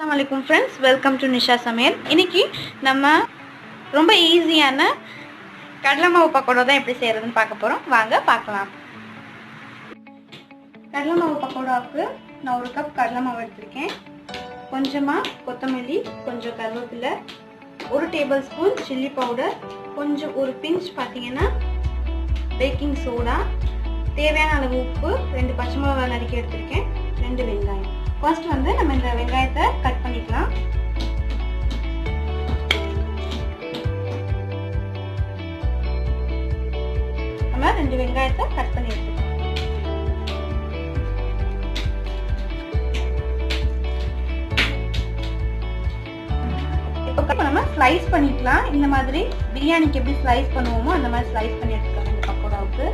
Assalamualaikum friends, welcome to Nisha samayal. இன்னைக்கு நம்ம ரொம்ப ஈஸியான கடலை மாவு பக்கோடா தான் எப்படி செய்யறதுன்னு பார்க்க போறோம். வாங்க பார்க்கலாம். கடலை மாவு பக்கோடாவுக்கு நான் 1 கப் கடலை மாவு எடுத்துர்க்கேன். கொஞ்சமா கொத்தமல்லி, கொஞ்சம் கருவேப்பிலை, 1 டேபிள்ஸ்பூன் சில்லி பவுடர், கொஞ்சம் ஒரு பிஞ்ச் பாத்தீங்கன்னா பேக்கிங் சோடா, தேவையான அளவு உப்பு, 2 பச்சை மிளகாய் நறுக்கி எடுத்துர்க்கேன், 2 வெங்காயம். ஃபர்ஸ்ட் வந்து நம்ம இந்த வெங்காயத்தை கட் பண்ணிக்கலாம். நம்ம 2 வெங்காயத்தை கட் பண்ணி எடுத்துக்கலாம். இப்போ நம்ம ஸ்லைஸ் பண்ணிக்கலாம். இந்த மாதிரி பிரியாணிக்கு எப்படி ஸ்லைஸ் பண்ணுவோமோ அந்த மாதிரி ஸ்லைஸ் பண்ணி எடுத்துக்கலாம் இந்த பக்கோடாவுக்கு.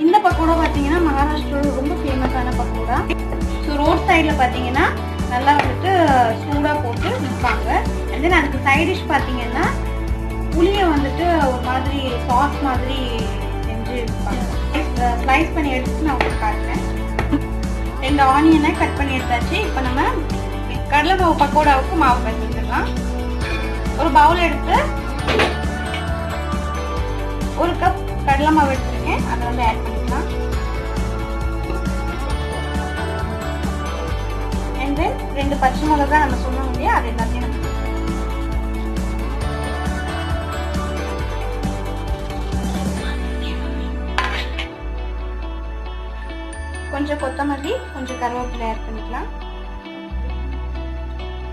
இந்த பக்கோடா பாத்தீங்கன்னா மகாராஷ்டிரால ரொம்ப ஃபேமஸான பக்கோடா. ஸோ ரோட் சைட்ல பாத்தீங்கன்னா நல்லா வந்துட்டு சூடா போட்டு விற்பாங்க. அண்ட் தென் அதுக்கு சைட் டிஷ் பாத்தீங்கன்னா புளியை வந்துட்டு ஒரு மாதிரி சாஸ் மாதிரி செஞ்சு விற்பாங்க. ஸ்லைஸ் பண்ணி எடுத்து நான் உங்களுக்கு காட்டுறேன். 2 ஆனியனை கட் பண்ணி எடுத்தாச்சு. இப்போ நம்ம கடலை மாவு பக்கோடாவுக்கு மாவு பண்ணிக்கலாம். ஒரு பவுல் எடுத்து 1 கப் கடலை மாவு எடுத்துருக்கேன், அதை வந்து ஆட் பண்ணிக்கலாம். அண்ட் தென் 2 பச்சை மிளகாய் நம்ம சொன்னோம் இல்லையா, அது எல்லாத்தையும் நம்ம கொஞ்சம் கொத்தமல்லி, கொஞ்சம் கருவேப்பிலை ஆட் பண்ணிக்கலாம்.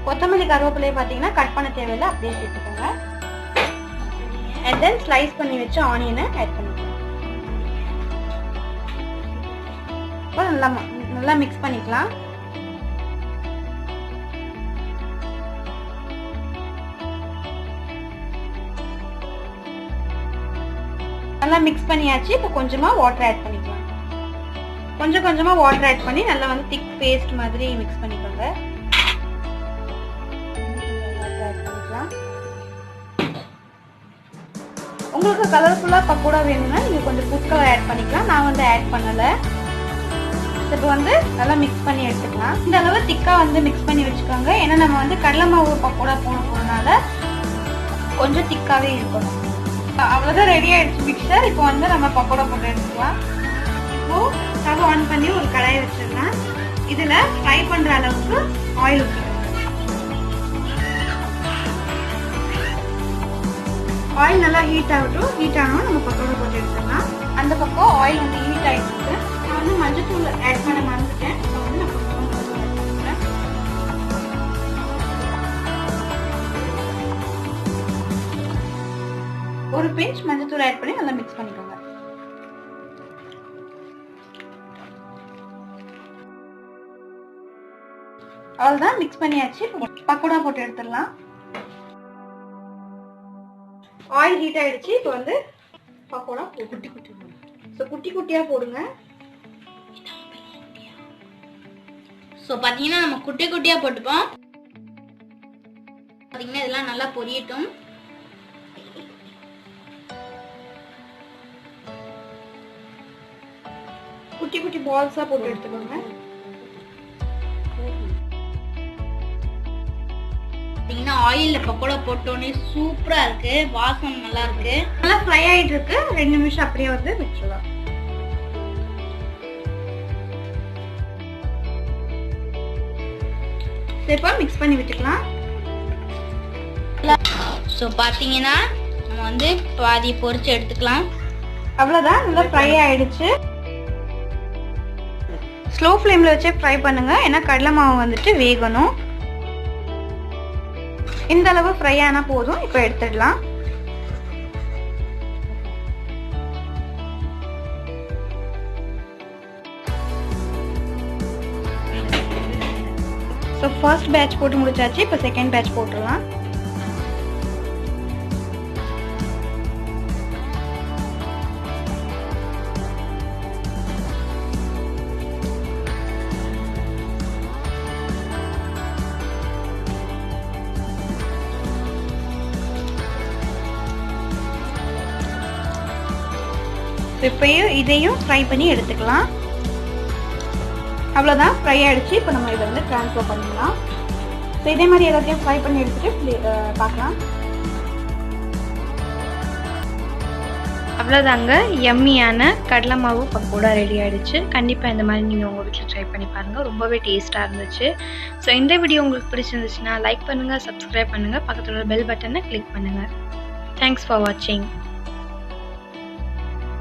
கொத்தமல்லி கருவேப்பிலையை பார்த்தீங்கன்னா கட் பண்ண தேவையில்லை, அப்படியே சேர்த்துக்கோங்க. and then slice பண்ணி வச்ச ஆனியனை ஆட் பண்ணிக்கலாம். இப்போ நல்லா மிக்ஸ் பண்ணிக்கலாம். நல்லா மிக்ஸ் பண்ணியாச்சு. இப்போ கொஞ்சமா வாட்டர் ஆட் பண்ணிக்கலாம். கொஞ்சமா வாட்டர் ஆட் பண்ணி நல்லா வந்து திக் பேஸ்ட் மாதிரி மிக்ஸ் பண்ணிக்கோங்க. உங்களுக்கு கலர்ஃபுல்லா பக்கோடா வேணும்னா நீங்க கொஞ்சம் ஃபுட் கலர் ஆட் பண்ணிக்கலாம். நான் வந்து ஆட் பண்ணல. இப்போ வந்து நல்லா மிக்ஸ் பண்ணி எடுத்துக்கலாம். இந்த அளவு திக்கா வந்து மிக்ஸ் பண்ணி வச்சுக்கோங்க. ஏன்னா நம்ம வந்து கடலை மாவு பக்கோடா போடுறதுனால கொஞ்சம் திக்காவே இருக்கணும். அவ்வளவுதான், ரெடி ஆயிடுச்சு மிக்சர். இப்போ வந்து நம்ம பக்கோடா போட்டு எடுத்துக்கலாம். இப்போ ஸ்டவ் ஆன் பண்ணி ஒரு கடாய் வச்சிடலாம். இதுல ஃப்ரை பண்ற அளவுக்கு ஆயில் ஊற்றிக்கலாம். ஆயில் நல்லா ஹீட் ஆகட்டும். ஹீட் ஆகணும், நம்ம பக்கோடா போட்டு எடுத்துக்கலாம். அந்த பக்கம் ஆயில் வந்து ஹீட் ஆயிடுச்சு. நான் வந்து மஞ்சத்தூள் ஆட் பண்ண மறந்துட்டேன். இப்போ வந்து நான் ஒரு பிஞ்ச் மஞ்சத்தூள் ஆட் பண்ணி நல்லா மிக்ஸ் பண்ணிக்கோங்க. அவ்வளவுதான், மிக்ஸ் பண்ணியாச்சு. பக்கோடா போட்டு எடுத்துடலாம். ஆயில் ஹீட் ஆயிடுச்சு. இப்போ வந்து பக்கோடா குட்டி குட்டியா போடுங்க. ஸோ பார்த்தீங்கன்னா நம்ம குட்டி குட்டியாக போட்டுப்போம். பார்த்தீங்கன்னா இதெல்லாம் நல்லா பொரியட்டும். குட்டி குட்டி பால்ஸா போட்டு எடுத்துக்கோங்க. பார்த்தீங்கன்னா ஆயிலில் பக்கோடா போட்டோன்னே சூப்பராக இருக்கு, வாசனை நல்லா இருக்கு. நல்லா ஃப்ரை ஆயிட்டு இருக்கு. 2 நிமிஷம் அப்படியே வந்து விட்டுறலாம். இப்போ மிக்ஸ் பண்ணி விட்டுக்கலாம். ஸோ பார்த்தீங்கன்னா நம்ம வந்து பாதி பொரிச்சு எடுத்துக்கலாம். அவ்வளோதான், நல்லா ஃப்ரை ஆயிடுச்சு. ஸ்லோ ஃப்ளேமில் வச்சே ஃப்ரை பண்ணுங்க, ஏன்னா கடலை மாவு வந்துட்டு வேகணும். இந்த அளவு ஃப்ரை ஆனா போதும். இப்போ எடுத்துடலாம். ஸோ ஃபர்ஸ்ட் பேட்ச் போட்டு முடிச்சாச்சு. இப்போ செகண்ட் பேட்ச் போட்டுடலாம். இப்பயும் இதையும் ஃப்ரை பண்ணி எடுத்துக்கலாம். அவ்வளோதான், ஃப்ரை ஆகிடுச்சு. இப்போ நம்ம இதை வந்து ட்ரான்ஸ்ஃபர் பண்ணிடலாம். ஸோ இதே மாதிரி எல்லாத்தையும் ஃப்ரை பண்ணி எடுத்துகிட்டு பார்க்கலாம். அவ்வளோதாங்க, யம்மியான கடலை மாவு பக்கோடா ரெடி ஆகிடுச்சு. கண்டிப்பாக இந்த மாதிரி நீங்கள் உங்கள் வீட்டில் ட்ரை பண்ணி பாருங்கள், ரொம்பவே டேஸ்ட்டாக இருந்துச்சு. ஸோ இந்த வீடியோ உங்களுக்கு பிடிச்சிருந்துச்சுன்னா லைக் பண்ணுங்கள், சப்ஸ்கிரைப் பண்ணுங்கள், பக்கத்தில் உள்ள பெல் பட்டனை கிளிக் பண்ணுங்கள். தேங்க்ஸ் ஃபார் வாட்சிங்.